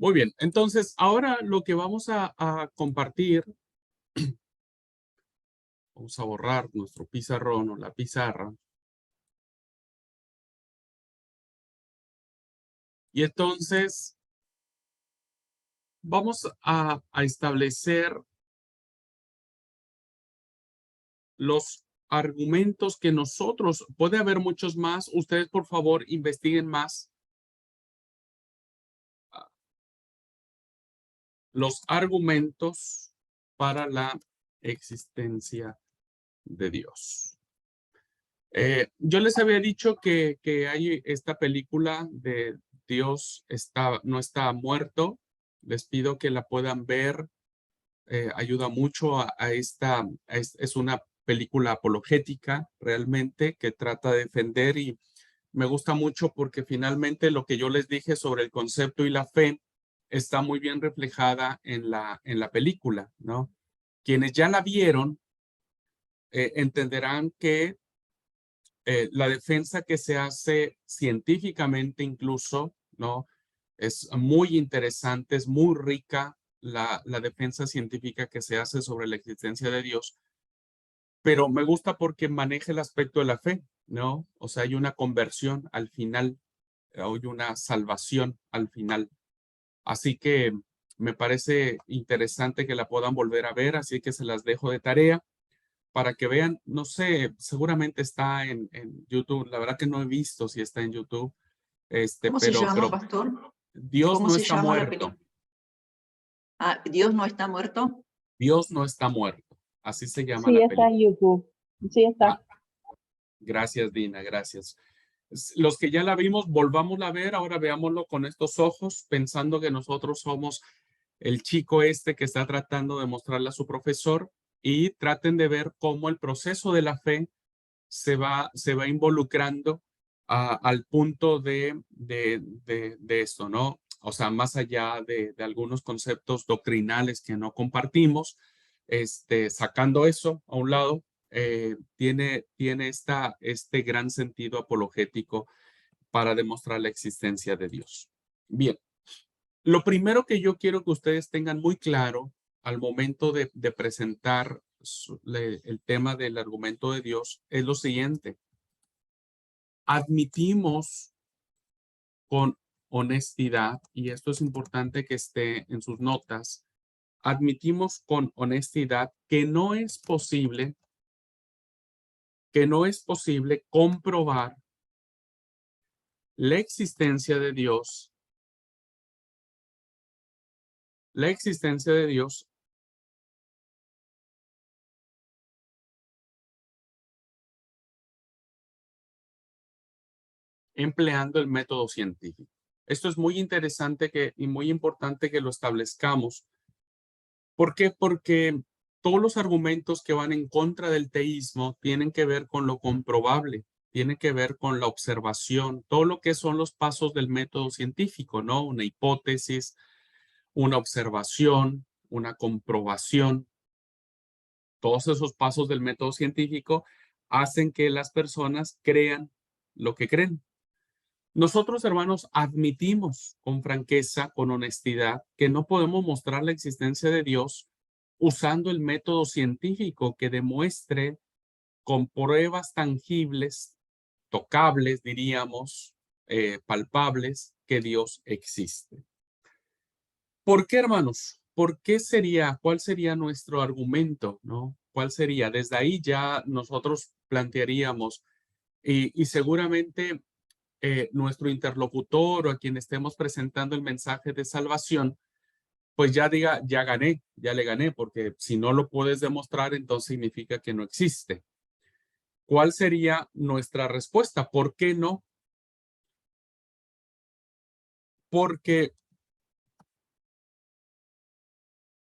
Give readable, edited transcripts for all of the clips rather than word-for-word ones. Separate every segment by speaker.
Speaker 1: Muy bien, entonces ahora lo que vamos a compartir, vamos a borrar nuestro pizarrón o la pizarra. Y entonces vamos a establecer los argumentos que nosotros, puede haber muchos más, ustedes por favor investiguen más los argumentos para la existencia de Dios. Yo les había dicho que hay esta película de Dios no está muerto. Les pido que la puedan ver. Ayuda mucho a esta, es una película apologética realmente que trata de defender y me gusta mucho porque finalmente lo que yo les dije sobre el concepto y la fe está muy bien reflejada en la película, ¿no? Quienes ya la vieron entenderán que la defensa que se hace científicamente incluso, ¿no? Es muy interesante, es muy rica la defensa científica que se hace sobre la existencia de Dios, pero me gusta porque maneja el aspecto de la fe, ¿no? O sea, hay una conversión al final, hay una salvación al final. Así que me parece interesante que la puedan volver a ver, así que se las dejo de tarea para que vean, no sé, seguramente está en YouTube, la verdad que no he visto si está en YouTube,
Speaker 2: ¿Cómo se llama,
Speaker 1: pero
Speaker 2: pastor?
Speaker 1: Dios
Speaker 2: ¿Cómo
Speaker 1: no
Speaker 2: se
Speaker 1: está
Speaker 2: llama la
Speaker 1: muerto,
Speaker 2: película? Ah, ¿Dios no está muerto?
Speaker 1: Dios no está muerto, así se llama
Speaker 3: Sí,
Speaker 1: la
Speaker 3: está
Speaker 1: película.
Speaker 3: en YouTube. Sí,
Speaker 1: Ah,
Speaker 3: está.
Speaker 1: gracias, Dina, gracias. Los que ya la vimos, volvámosla a ver, ahora veámoslo con estos ojos, pensando que nosotros somos el chico este que está tratando de mostrarle a su profesor y traten de ver cómo el proceso de la fe se va involucrando al punto de esto, ¿no? O sea, más allá de algunos conceptos doctrinales que no compartimos, sacando eso a un lado, tiene este gran sentido apologético para demostrar la existencia de Dios. Bien, lo primero que yo quiero que ustedes tengan muy claro al momento de presentar el tema del argumento de Dios es lo siguiente. Admitimos con honestidad, y esto es importante que esté en sus notas, admitimos con honestidad que no es posible comprobar la existencia de Dios, la existencia de Dios empleando el método científico. Esto es muy interesante y muy importante que lo establezcamos. ¿Por qué? Porque todos los argumentos que van en contra del teísmo tienen que ver con lo comprobable, tienen que ver con la observación, todo lo que son los pasos del método científico, ¿no? Una hipótesis, una observación, una comprobación. Todos esos pasos del método científico hacen que las personas crean lo que creen. Nosotros, hermanos, admitimos con franqueza, con honestidad, que no podemos mostrar la existencia de Dios usando el método científico que demuestre con pruebas tangibles, tocables, diríamos, palpables, que Dios existe. ¿Por qué, hermanos? ¿Por qué sería, cuál sería nuestro argumento, no? ¿Cuál sería? Desde ahí ya nosotros plantearíamos, y seguramente nuestro interlocutor o a quien estemos presentando el mensaje de salvación, pues ya diga, ya gané, ya le gané, porque si no lo puedes demostrar, entonces significa que no existe. ¿Cuál sería nuestra respuesta? ¿Por qué no? Porque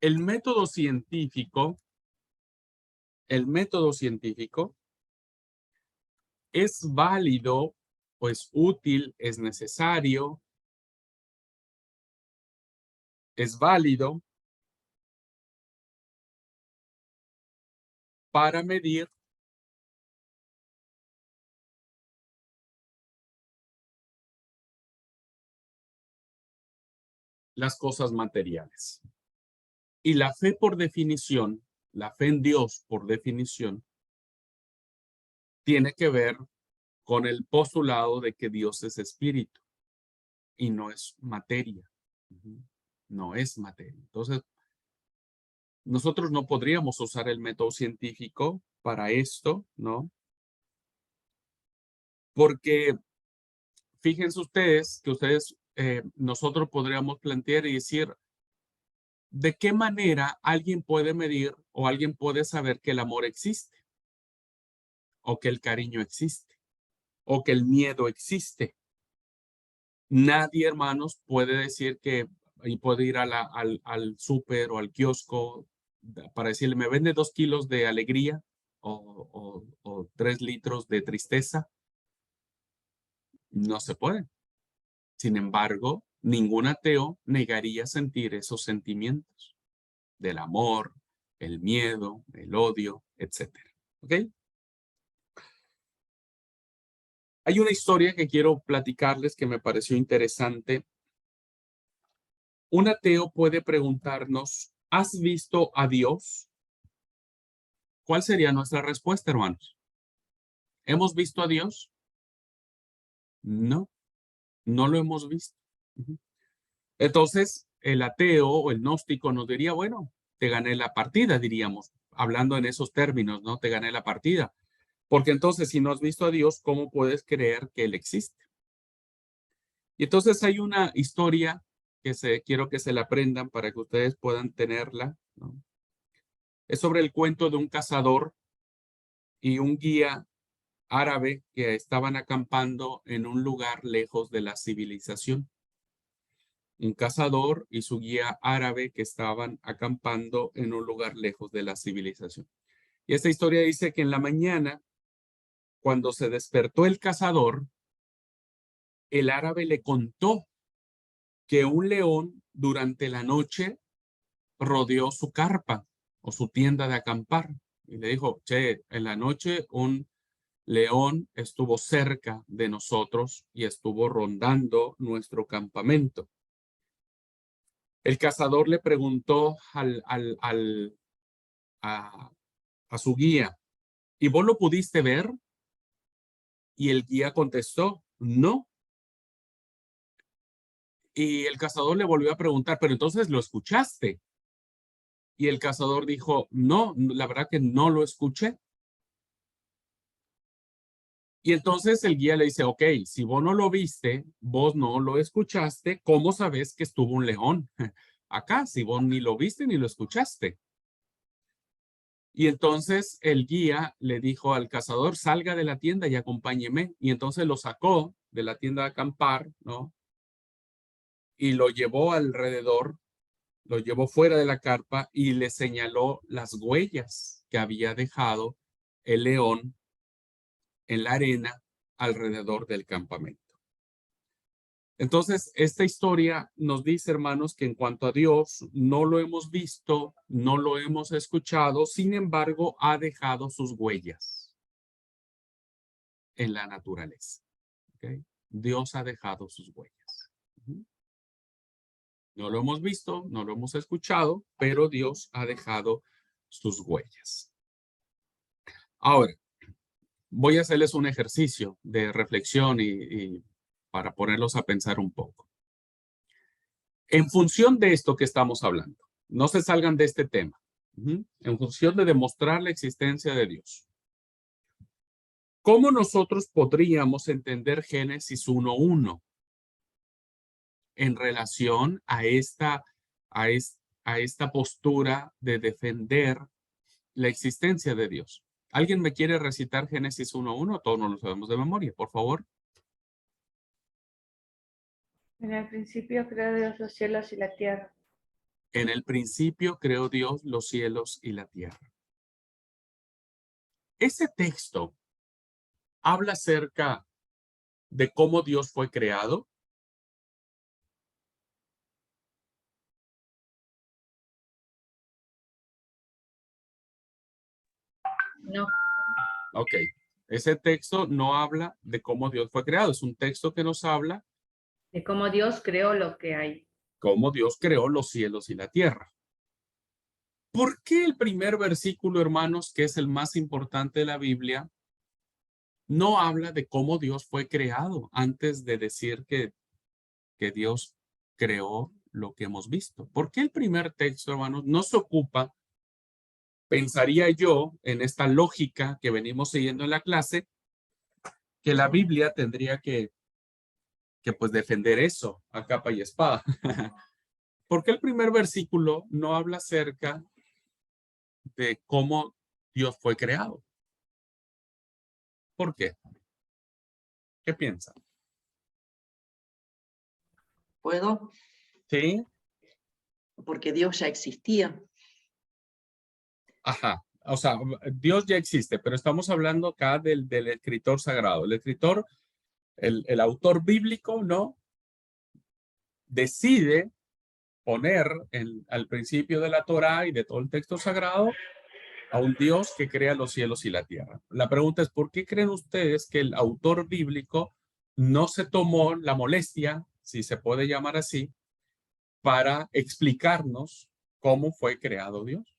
Speaker 1: el método científico, el método científico es válido, pues útil, es necesario, es válido para medir las cosas materiales. Y la fe por definición, la fe en Dios por definición, tiene que ver con el postulado de que Dios es espíritu y no es materia. No es materia. Entonces, nosotros no podríamos usar el método científico para esto, ¿no? Porque fíjense ustedes que nosotros podríamos plantear y decir, ¿de qué manera alguien puede medir o alguien puede saber que el amor existe? O que el cariño existe, o que el miedo existe. Nadie, hermanos, puede decir que y puede ir al súper o al kiosco para decirle, ¿me vende 2 kilos de alegría o 3 litros de tristeza? No se puede. Sin embargo, ningún ateo negaría sentir esos sentimientos del amor, el miedo, el odio, etcétera. ¿Ok? Hay una historia que quiero platicarles que me pareció interesante. Un ateo puede preguntarnos, ¿has visto a Dios? ¿Cuál sería nuestra respuesta, hermanos? ¿Hemos visto a Dios? No, no lo hemos visto. Entonces, el ateo o el gnóstico nos diría, bueno, te gané la partida, diríamos, hablando en esos términos, ¿no? Te gané la partida. Porque entonces, si no has visto a Dios, ¿cómo puedes creer que Él existe? Y entonces hay una historia que quiero que se la aprendan para que ustedes puedan tenerla, ¿no? Es sobre el cuento de un cazador y un guía árabe que estaban acampando en un lugar lejos de la civilización. Un cazador y su guía árabe que estaban acampando en un lugar lejos de la civilización. Y esta historia dice que en la mañana, cuando se despertó el cazador, el árabe le contó que un león durante la noche rodeó su carpa o su tienda de acampar. Y le dijo, che, en la noche un león estuvo cerca de nosotros y estuvo rondando nuestro campamento. El cazador le preguntó a su guía, ¿y vos lo pudiste ver? Y el guía contestó, no. Y el cazador le volvió a preguntar, pero entonces lo escuchaste. Y el cazador dijo, no, la verdad que no lo escuché. Y entonces el guía le dice, ok, si vos no lo viste, vos no lo escuchaste, ¿cómo sabes que estuvo un león acá? Si vos ni lo viste ni lo escuchaste. Y entonces el guía le dijo al cazador, salga de la tienda y acompáñeme. Y entonces lo sacó de la tienda de acampar, ¿no? Y lo llevó alrededor, lo llevó fuera de la carpa y le señaló las huellas que había dejado el león en la arena alrededor del campamento. Entonces, esta historia nos dice, hermanos, que en cuanto a Dios, no lo hemos visto, no lo hemos escuchado, sin embargo, ha dejado sus huellas en la naturaleza. ¿Okay? Dios ha dejado sus huellas. No lo hemos visto, no lo hemos escuchado, pero Dios ha dejado sus huellas. Ahora, voy a hacerles un ejercicio de reflexión y para ponerlos a pensar un poco. En función de esto que estamos hablando, no se salgan de este tema, en función de demostrar la existencia de Dios. ¿Cómo nosotros podríamos entender Génesis 1:1 en relación a esta postura de defender la existencia de Dios? ¿Alguien me quiere recitar Génesis 1:1? Todos nos lo sabemos de memoria, por favor.
Speaker 3: En el principio creó Dios los cielos y la tierra.
Speaker 1: En el principio creó Dios los cielos y la tierra. Ese texto habla acerca de cómo Dios fue creado.
Speaker 3: No.
Speaker 1: Ok, ese texto no habla de cómo Dios fue creado, es un texto que nos habla
Speaker 3: De cómo Dios creó lo que hay.
Speaker 1: cómo Dios creó los cielos y la tierra. ¿Por qué el primer versículo, hermanos, que es el más importante de la Biblia, no habla de cómo Dios fue creado antes de decir que Dios creó lo que hemos visto? ¿Por qué el primer texto, hermanos, no se ocupa, pensaría yo, en esta lógica que venimos siguiendo en la clase, que la Biblia tendría que pues defender eso a capa y espada? ¿Por qué el primer versículo no habla acerca de cómo Dios fue creado? ¿Por qué? ¿Qué piensan?
Speaker 2: ¿Puedo?
Speaker 1: Sí.
Speaker 2: Porque Dios ya existía.
Speaker 1: Ajá. O sea, Dios ya existe, pero estamos hablando acá del escritor sagrado. El escritor, el autor bíblico, ¿no? Decide poner al principio de la Torá y de todo el texto sagrado a un Dios que crea los cielos y la tierra. La pregunta es, ¿por qué creen ustedes que el autor bíblico no se tomó la molestia, si se puede llamar así, para explicarnos cómo fue creado Dios?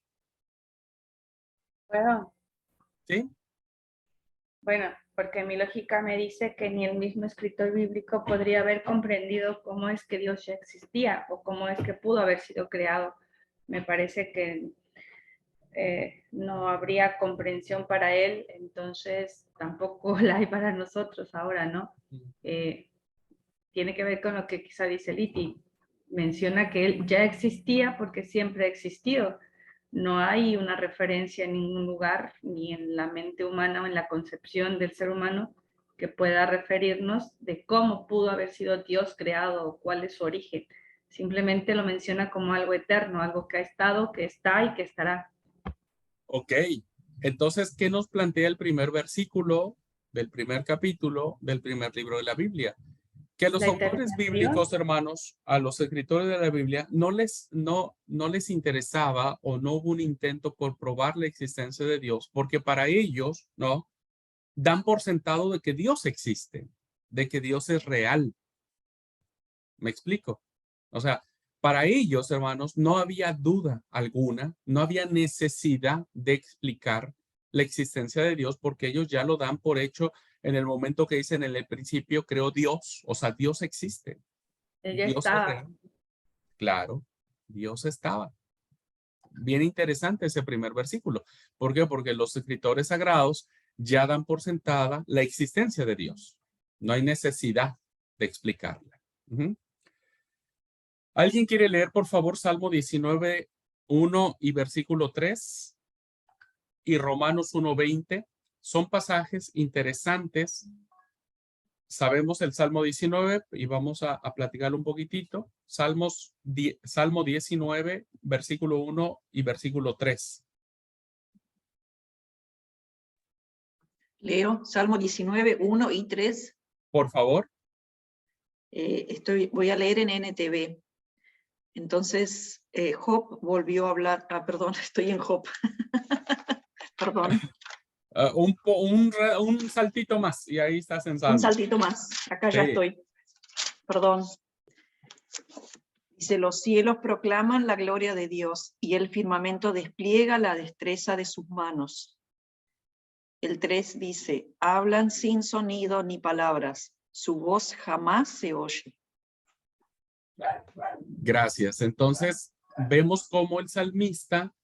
Speaker 3: ¿Puedo?
Speaker 1: ¿Sí?
Speaker 3: Bueno, porque mi lógica me dice que ni el mismo escritor bíblico podría haber comprendido cómo es que Dios ya existía o cómo es que pudo haber sido creado. Me parece que no habría comprensión para él, entonces tampoco la hay para nosotros ahora, ¿no? Tiene que ver con lo que quizá dice Liti. Menciona que él ya existía porque siempre ha existido. No hay una referencia en ningún lugar, ni en la mente humana o en la concepción del ser humano, que pueda referirnos de cómo pudo haber sido Dios creado o cuál es su origen. Simplemente lo menciona como algo eterno, algo que ha estado, que está y que estará.
Speaker 1: Ok. Entonces, ¿qué nos plantea el primer versículo del primer capítulo del primer libro de la Biblia? Que a los
Speaker 3: La
Speaker 1: autores
Speaker 3: eternidad de
Speaker 1: bíblicos,
Speaker 3: Dios.
Speaker 1: hermanos, a los escritores de la Biblia, no les interesaba o no hubo un intento por probar la existencia de Dios, porque para ellos, ¿no? Dan por sentado de que Dios existe, de que Dios es real. ¿Me explico? O sea, para ellos, hermanos, no había duda alguna, no había necesidad de explicar la existencia de Dios porque ellos ya lo dan por hecho en el momento que dicen en el principio creó Dios, o sea, Dios existe,
Speaker 3: Ella
Speaker 1: Dios es
Speaker 3: estaba.
Speaker 1: real. Claro, Dios estaba. Bien interesante ese primer versículo. ¿Por qué? Porque los escritores sagrados ya dan por sentada la existencia de Dios. No hay necesidad de explicarla. ¿Alguien quiere leer, por favor, Salmo 19, 1 y versículo 3 y Romanos 1:20? Son pasajes interesantes. Sabemos el Salmo 19 y vamos a platicar un poquitito. Salmo 19, versículo 1 y versículo 3.
Speaker 2: Leo, Salmo 19, 1 y 3.
Speaker 1: Por favor.
Speaker 2: Voy a leer en NTV. Entonces, Job volvió a hablar, perdón, estoy en Job. Perdón.
Speaker 1: Un saltito más y ahí estás en Salmo.
Speaker 2: Un saltito más, acá ya estoy. Perdón. Dice, los cielos proclaman la gloria de Dios y el firmamento despliega la destreza de sus manos. El 3 dice, hablan sin sonido ni palabras, su voz jamás se oye.
Speaker 1: Gracias. Entonces, vemos cómo el salmista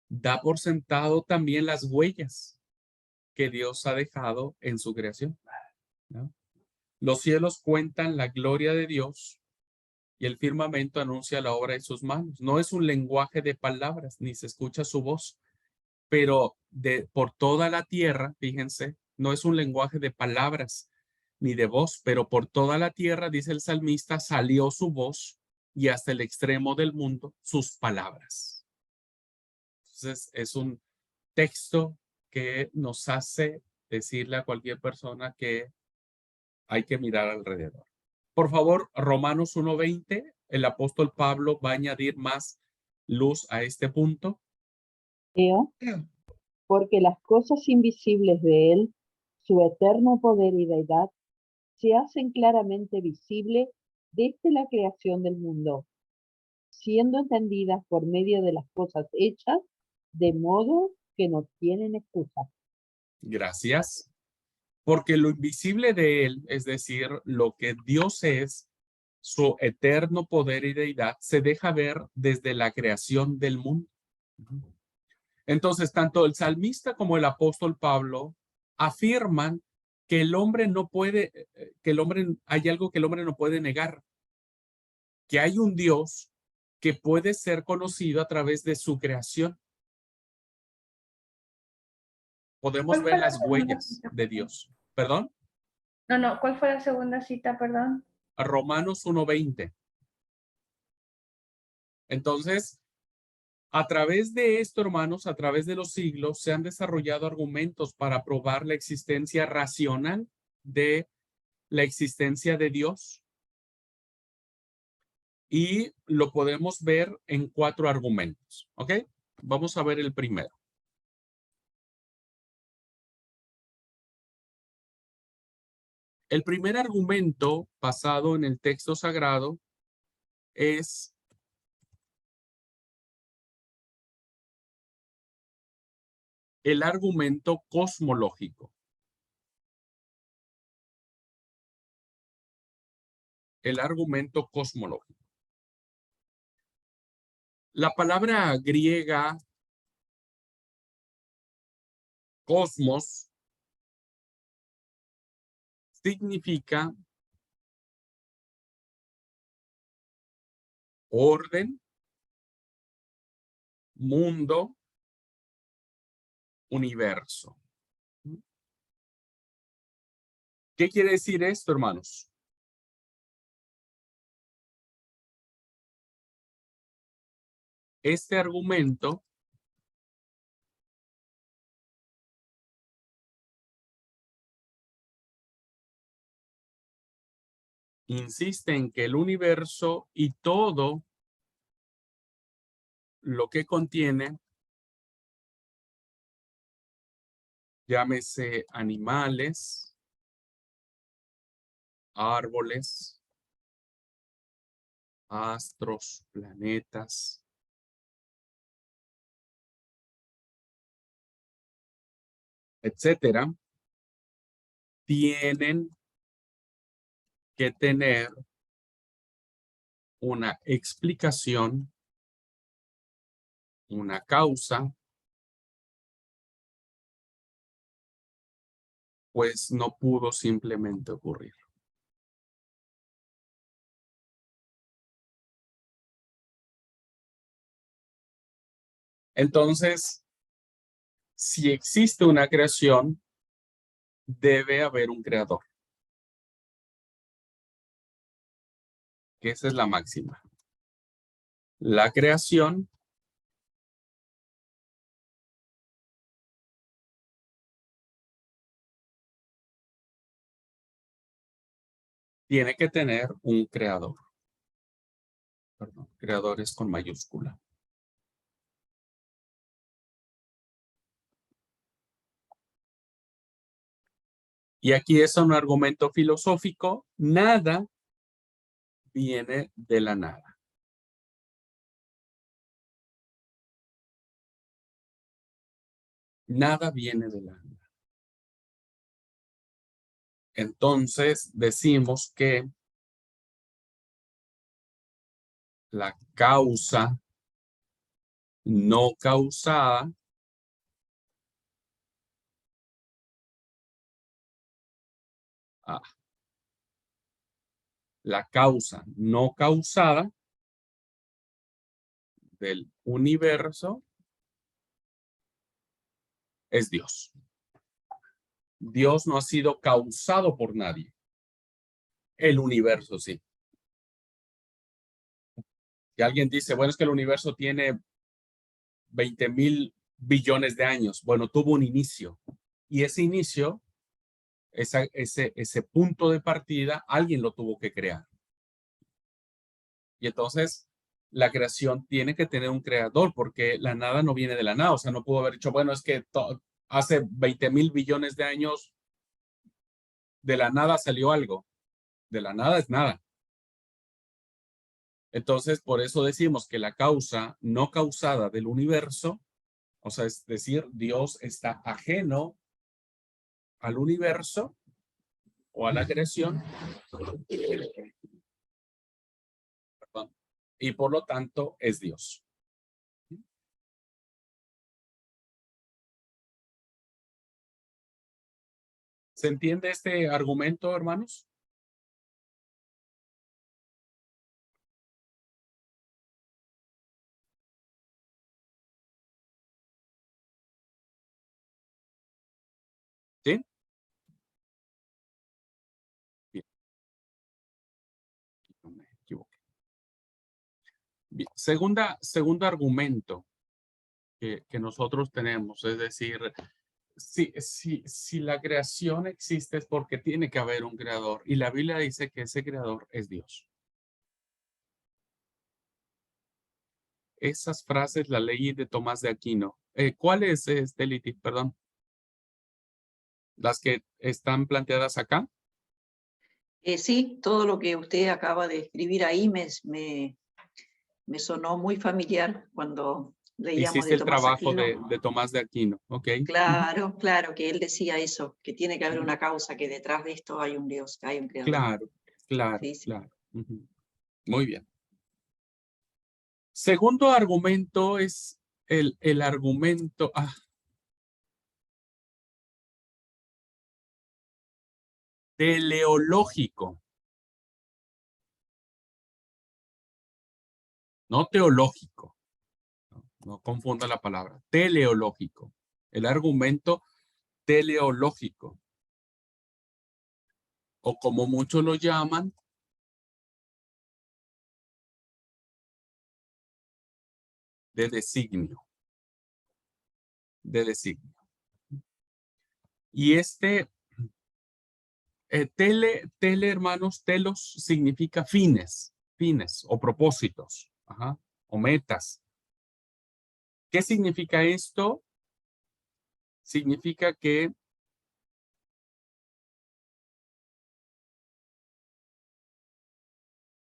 Speaker 1: da por sentado también las huellas que Dios ha dejado en su creación, ¿no? Los cielos cuentan la gloria de Dios y el firmamento anuncia la obra de sus manos. No es un lenguaje de palabras, ni se escucha su voz, pero por toda la tierra, fíjense, no es un lenguaje de palabras ni de voz, pero por toda la tierra, dice el salmista, salió su voz y hasta el extremo del mundo sus palabras. Entonces, es un texto que nos hace decirle a cualquier persona que hay que mirar alrededor. Por favor, Romanos 1:20, el apóstol Pablo va a añadir más luz a este punto.
Speaker 4: Leo, porque las cosas invisibles de él, su eterno poder y deidad, se hacen claramente visibles desde la creación del mundo, siendo entendidas por medio de las cosas hechas, de modo que no tienen excusa.
Speaker 1: Gracias. Porque lo invisible de él, es decir, lo que Dios es, su eterno poder y deidad, se deja ver desde la creación del mundo. Entonces, tanto el salmista como el apóstol Pablo afirman que el hombre no puede, hay algo que el hombre no puede negar, que hay un Dios que puede ser conocido a través de su creación. Podemos
Speaker 3: ¿Cuál fue
Speaker 1: ver
Speaker 3: la
Speaker 1: las
Speaker 3: segunda
Speaker 1: huellas
Speaker 3: cita?
Speaker 1: de Dios. ¿Perdón?
Speaker 3: No, ¿cuál fue la segunda cita, perdón?
Speaker 1: Romanos 1:20. Entonces, a través de esto, hermanos, a través de los siglos, se han desarrollado argumentos para probar la existencia racional de la existencia de Dios. Y lo podemos ver en 4 argumentos. ¿Ok? Vamos a ver el primero. El primer argumento basado en el texto sagrado es el argumento cosmológico. El argumento cosmológico. La palabra griega cosmos significa orden, mundo, universo. ¿Qué quiere decir esto, hermanos? Este argumento insiste en que el universo y todo lo que contiene, llámese animales, árboles, astros, planetas, etcétera, tienen que tener una explicación, una causa, pues no pudo simplemente ocurrir. Entonces, si existe una creación, debe haber un creador. Que esa es la máxima. La creación tiene que tener un creador. Perdón, creadores con mayúscula. Y aquí es un argumento filosófico. Nada viene de la nada. Nada viene de la nada. Entonces decimos que la causa no causada la causa no causada del universo es Dios. Dios no ha sido causado por nadie. El universo sí. Y alguien dice, bueno, es que el universo tiene 20,000 billones de años. Bueno, tuvo un inicio. Y ese inicio, ese punto de partida, alguien lo tuvo que crear. Y entonces, la creación tiene que tener un creador, porque la nada no viene de la nada. O sea, no pudo haber dicho, bueno, es que hace 20,000 billones de años de la nada salió algo. De la nada es nada. Entonces, por eso decimos que la causa no causada del universo, o sea, es decir, Dios está ajeno al universo o a la creación, perdón, y por lo tanto es Dios. ¿Se entiende este argumento, hermanos? ¿Sí? Bien, no me equivoqué. Bien. Segundo argumento que nosotros tenemos, es decir, si la creación existe es porque tiene que haber un creador, y la Biblia dice que ese creador es Dios. Esas frases la leí de Tomás de Aquino. ¿Cuáles, Liti? Perdón. ¿Las que están planteadas acá?
Speaker 2: Sí, todo lo que usted acaba de escribir ahí me sonó muy familiar cuando leíamos
Speaker 1: Hiciste
Speaker 2: de
Speaker 1: el
Speaker 2: Tomás
Speaker 1: trabajo
Speaker 2: Aquino.
Speaker 1: de Tomás de Aquino, ¿ok?
Speaker 2: Claro, claro, que él decía eso, que tiene que haber
Speaker 1: Ujú.
Speaker 2: una causa, que detrás de esto hay un Dios, que hay un creador.
Speaker 1: Claro, claro,
Speaker 2: Sí, sí.
Speaker 1: claro. Ujú. Muy bien. Segundo argumento es el argumento teleológico, no teológico. No confunda la palabra. Teleológico. El argumento teleológico. O como muchos lo llaman, de designio. De designio. Y hermanos, telos significa fines o propósitos, o metas. ¿Qué significa esto? Significa que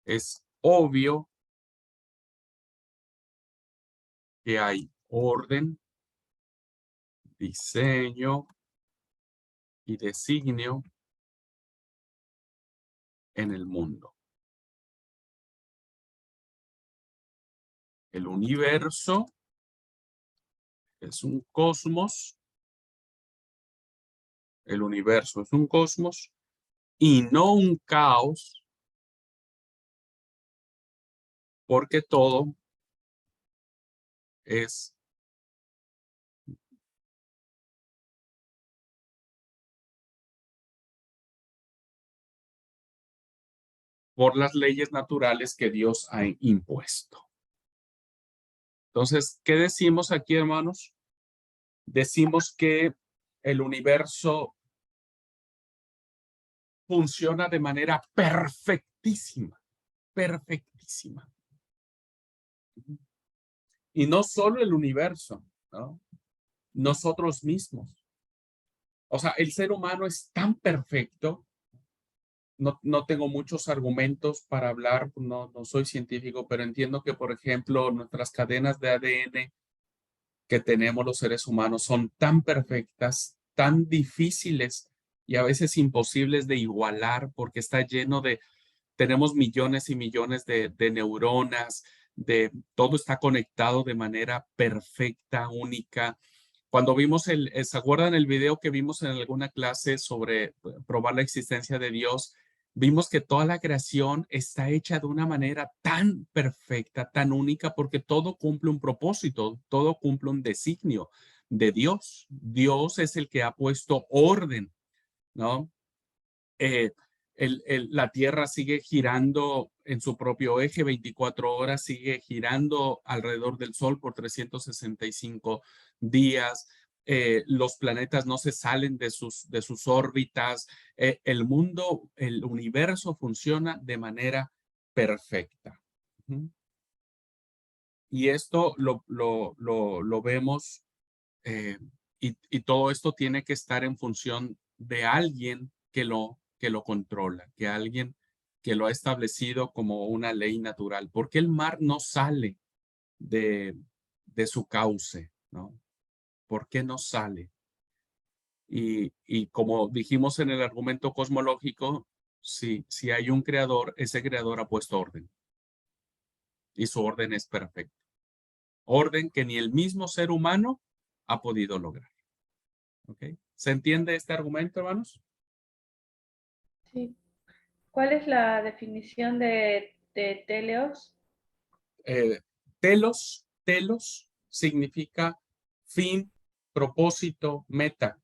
Speaker 1: es obvio que hay orden, diseño y designio en el mundo. El universo es un cosmos. El universo es un cosmos y no un caos, porque todo es por las leyes naturales que Dios ha impuesto. Entonces, ¿qué decimos aquí, hermanos? Decimos que el universo funciona de manera perfectísima, perfectísima. Y no solo el universo, ¿no? Nosotros mismos. O sea, el ser humano es tan perfecto. No tengo muchos argumentos para hablar, no soy científico, pero entiendo que, por ejemplo, nuestras cadenas de ADN que tenemos los seres humanos son tan perfectas, tan difíciles y a veces imposibles de igualar porque está lleno tenemos millones y millones de neuronas, todo está conectado de manera perfecta, única. Cuando vimos ¿se acuerdan el video que vimos en alguna clase sobre probar la existencia de Dios? Vimos que toda la creación está hecha de una manera tan perfecta, tan única, porque todo cumple un propósito, todo cumple un designio de Dios. Dios es el que ha puesto orden, ¿no? Eh, la Tierra sigue girando en su propio eje 24 horas, sigue girando alrededor del Sol por 365 días. Los planetas no se salen de sus órbitas. El mundo, el universo funciona de manera perfecta. Y esto lo vemos, y todo esto tiene que estar en función de alguien que lo controla, que alguien que lo ha establecido como una ley natural. ¿Por qué el mar no sale de su cauce, ¿no? ¿Por qué no sale? Y como dijimos en el argumento cosmológico, si hay un creador, ese creador ha puesto orden. Y su orden es perfecta. Orden que ni el mismo ser humano ha podido lograr. ¿Ok? ¿Se entiende este argumento, hermanos?
Speaker 3: Sí. ¿Cuál es la definición de teleos?
Speaker 1: Telos significa fin, propósito, meta.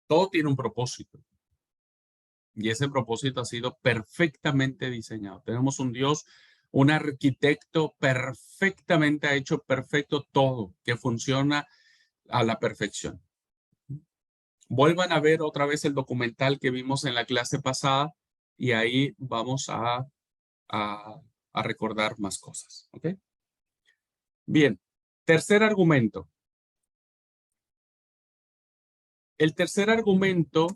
Speaker 1: Todo tiene un propósito. Y ese propósito ha sido perfectamente diseñado. Tenemos un Dios, un arquitecto perfectamente, ha hecho perfecto todo, que funciona a la perfección. Vuelvan a ver otra vez el documental que vimos en la clase pasada y ahí vamos a recordar más cosas. ¿Ok? Bien, tercer argumento. El tercer argumento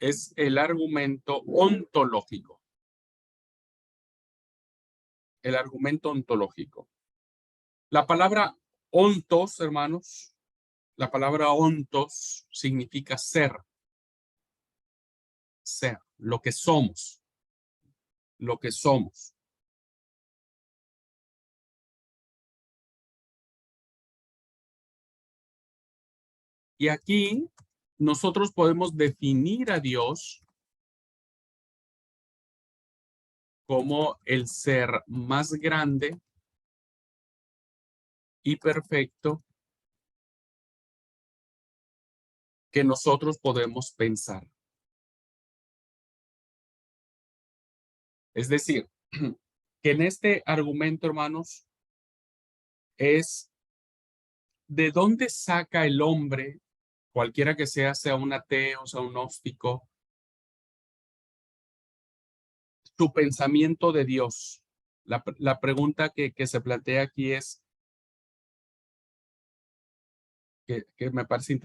Speaker 1: es el argumento ontológico. El argumento ontológico. La palabra ontos, hermanos, la palabra ontos significa ser. Ser, lo que somos. Lo que somos. Y aquí nosotros podemos definir a Dios como el ser más grande y perfecto que nosotros podemos pensar. Es decir, que en este argumento, hermanos, es de dónde saca el hombre, cualquiera que sea un ateo, sea un gnóstico, su pensamiento de Dios. La pregunta que se plantea aquí es, que me parece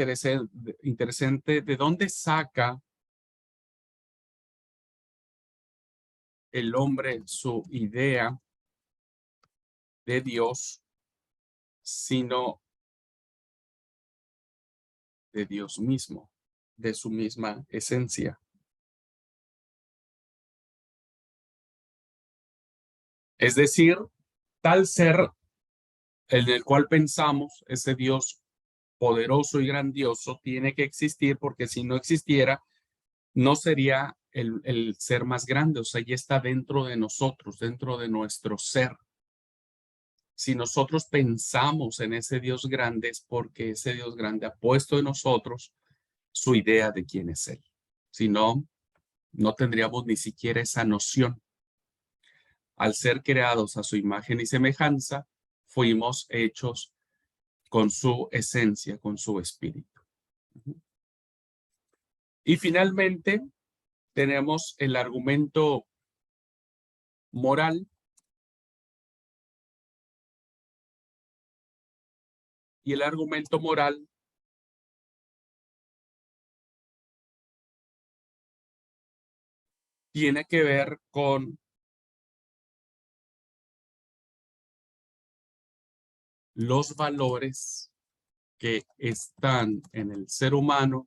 Speaker 1: interesante, ¿de dónde saca el hombre su idea de Dios, sino de Dios mismo, de su misma esencia? Es decir, tal ser en el cual pensamos, ese Dios poderoso y grandioso, tiene que existir, porque si no existiera, no sería el ser más grande. O sea, ya está dentro de nosotros, dentro de nuestro ser. Si nosotros pensamos en ese Dios grande, es porque ese Dios grande ha puesto en nosotros su idea de quién es Él. Si no, no tendríamos ni siquiera esa noción. Al ser creados a su imagen y semejanza, fuimos hechos con su esencia, con su espíritu. Y finalmente, tenemos el argumento moral. Y el argumento moral tiene que ver con los valores que están en el ser humano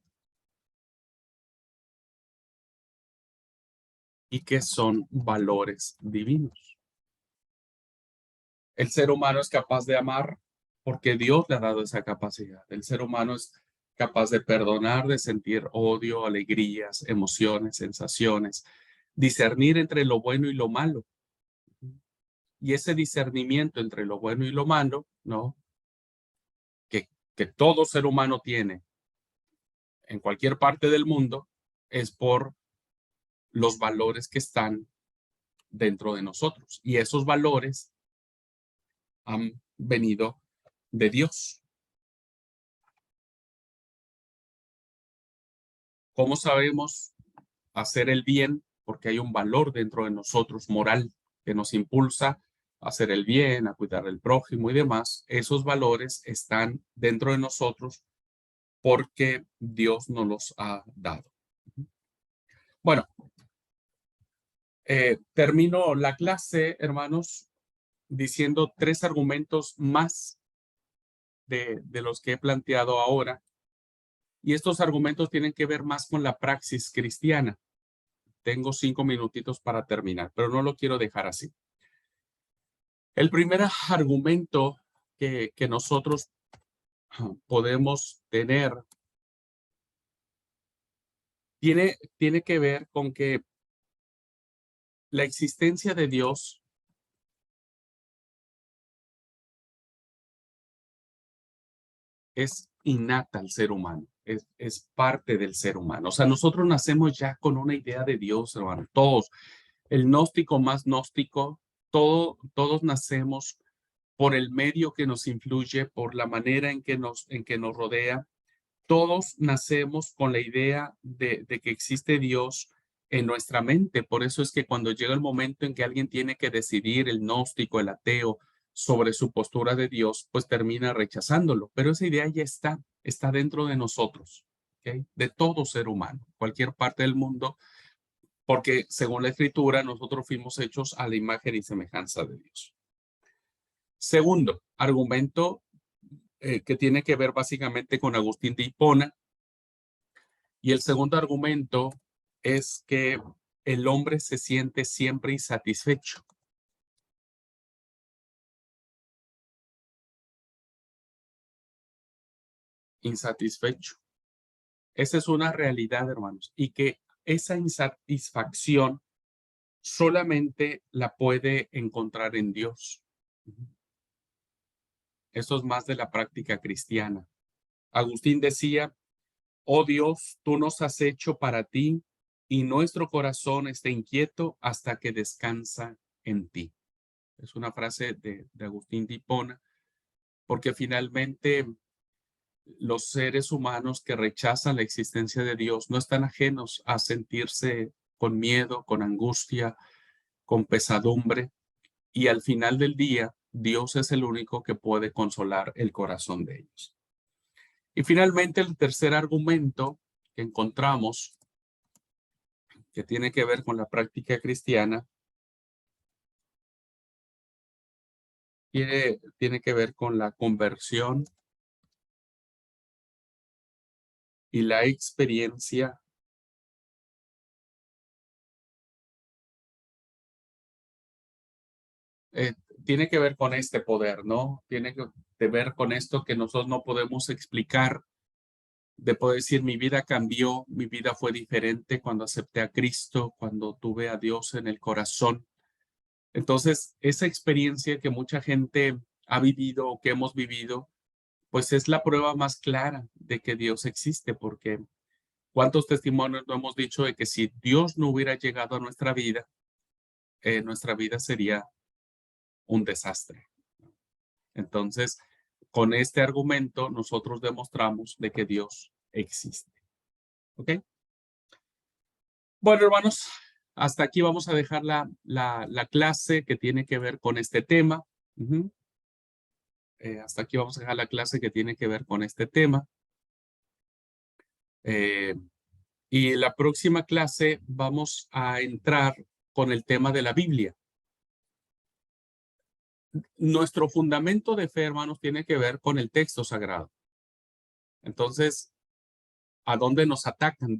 Speaker 1: y que son valores divinos. El ser humano es capaz de amar porque Dios le ha dado esa capacidad. El ser humano es capaz de perdonar, de sentir odio, alegrías, emociones, sensaciones, discernir entre lo bueno y lo malo. Y ese discernimiento entre lo bueno y lo malo, ¿no? Que todo ser humano tiene en cualquier parte del mundo, es por los valores que están dentro de nosotros. Y esos valores han venido de Dios. ¿Cómo sabemos hacer el bien? Porque hay un valor dentro de nosotros moral que nos impulsa hacer el bien, a cuidar al prójimo y demás, esos valores están dentro de nosotros porque Dios nos los ha dado. Bueno, termino la clase, hermanos, diciendo 3 argumentos más de los que he planteado ahora. Y estos argumentos tienen que ver más con la praxis cristiana. Tengo 5 minutitos para terminar, pero no lo quiero dejar así. El primer argumento que nosotros podemos tener tiene que ver con que la existencia de Dios es innata al ser humano, es parte del ser humano. O sea, nosotros nacemos ya con una idea de Dios, hermano, todos. El gnóstico más gnóstico, todos nacemos por el medio que nos influye, por la manera en que nos rodea. Todos nacemos con la idea de que existe Dios en nuestra mente. Por eso es que cuando llega el momento en que alguien tiene que decidir, el gnóstico, el ateo, sobre su postura de Dios, pues termina rechazándolo. Pero esa idea ya está dentro de nosotros, ¿ok? De todo ser humano, cualquier parte del mundo, porque según la Escritura, nosotros fuimos hechos a la imagen y semejanza de Dios. Segundo argumento, que tiene que ver básicamente con Agustín de Hipona. Y el segundo argumento es que el hombre se siente siempre insatisfecho. Insatisfecho. Esa es una realidad, hermanos, y que esa insatisfacción solamente la puede encontrar en Dios. Eso es más de la práctica cristiana. Agustín decía: oh Dios, tú nos has hecho para ti y nuestro corazón está inquieto hasta que descansa en ti. Es una frase de Agustín de Hipona, porque finalmente los seres humanos que rechazan la existencia de Dios no están ajenos a sentirse con miedo, con angustia, con pesadumbre, y al final del día, Dios es el único que puede consolar el corazón de ellos. Y finalmente, el tercer argumento que encontramos, que tiene que ver con la práctica cristiana, tiene que ver con la conversión y la experiencia tiene que ver con este poder, ¿no? Tiene que ver con esto que nosotros no podemos explicar, de poder decir: mi vida cambió, mi vida fue diferente cuando acepté a Cristo, cuando tuve a Dios en el corazón. Entonces, esa experiencia que mucha gente ha vivido o que hemos vivido, pues es la prueba más clara de que Dios existe, porque ¿cuántos testimonios no hemos dicho de que si Dios no hubiera llegado a nuestra vida sería un desastre? Entonces, con este argumento, nosotros demostramos de que Dios existe. ¿Ok? Bueno, hermanos, hasta aquí vamos a dejar la clase que tiene que ver con este tema. Hasta aquí vamos a dejar la clase que tiene que ver con este tema. Y la próxima clase vamos a entrar con el tema de la Biblia. Nuestro fundamento de fe, hermanos, tiene que ver con el texto sagrado. Entonces, ¿a dónde nos atacan?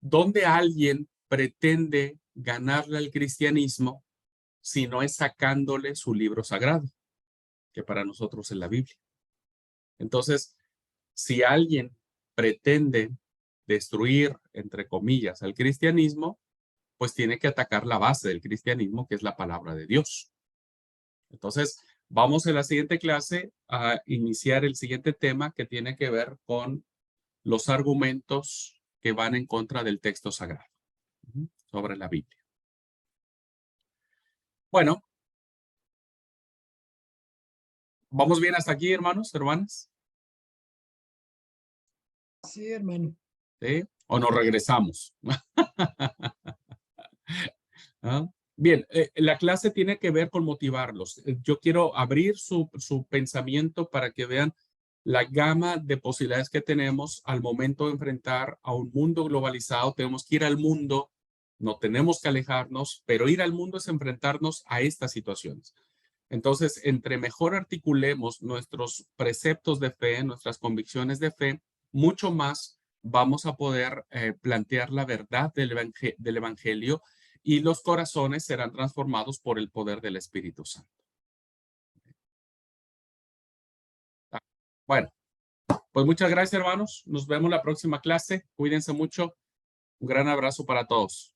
Speaker 1: ¿Dónde alguien pretende ganarle al cristianismo si no es sacándole su libro sagrado, que para nosotros es la Biblia? Entonces, si alguien pretende destruir, entre comillas, al cristianismo, pues tiene que atacar la base del cristianismo, que es la palabra de Dios. Entonces, vamos en la siguiente clase a iniciar el siguiente tema, que tiene que ver con los argumentos que van en contra del texto sagrado sobre la Biblia. Bueno, ¿vamos bien hasta aquí, hermanos, hermanas?
Speaker 5: Sí, hermano.
Speaker 1: ¿Sí? ¿O nos regresamos? ¿Ah? Bien, la clase tiene que ver con motivarlos. Yo quiero abrir su pensamiento para que vean la gama de posibilidades que tenemos al momento de enfrentar a un mundo globalizado. Tenemos que ir al mundo, no tenemos que alejarnos, pero ir al mundo es enfrentarnos a estas situaciones. Entonces, entre mejor articulemos nuestros preceptos de fe, nuestras convicciones de fe, mucho más vamos a poder plantear la verdad del evangelio y los corazones serán transformados por el poder del Espíritu Santo. Bueno, pues muchas gracias, hermanos. Nos vemos la próxima clase. Cuídense mucho. Un gran abrazo para todos.